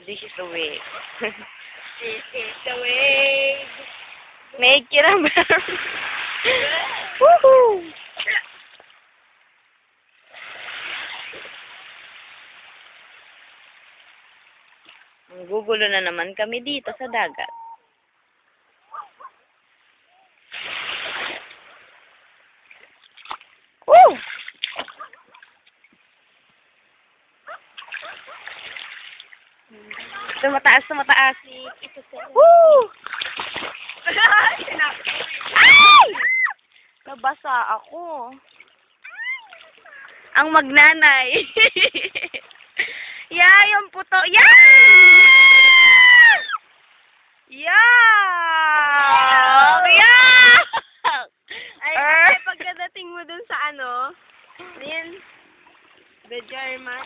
This is the wave. This is the wave. Make it a Woohoo! Gugulo na naman kami dito sa dagat. Woo! Tumataas, tumataas. Woo! Ay! Nabasa ako. Ang magnanay. Yeah, yung puto. Yeah! Yeah! Yeah! Ay, pagkadating mo dun sa ano, yun, the jar man,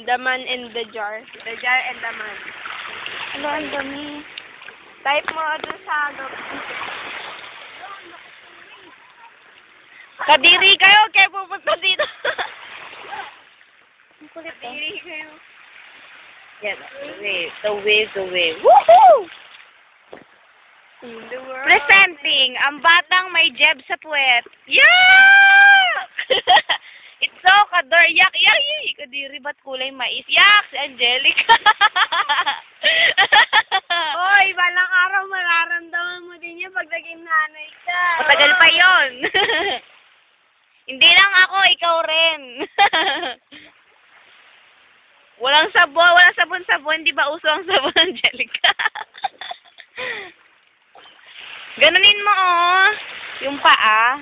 the man and the jar. The jar and the man. Ano, ang dami. Type mo dun sa Kadiri kayo, kaya pupunta dito. Ang kulit to. Kadiri kayo. Yeah, the wave, the wave, the wave. Woohoo! In the world. Presenting ang batang may jeb sa puwet. Yeah! It's so kador. Yak, yak, yak. Kadiri, ba't kulay mais? Yak, si Angelica. Hoy, balang araw mararamdaman mo din yun pag naging nanay ka. Matagal pa yon. Hindi lang ako, ikaw rin. Walang sabon, di ba uso ang sabon, Angelica? Ganunin mo, oh. Yung paa.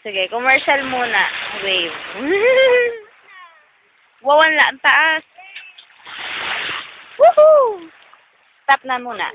Sige, commercial muna. Wave. Wow, ang taas. Woohoo! Stop na muna.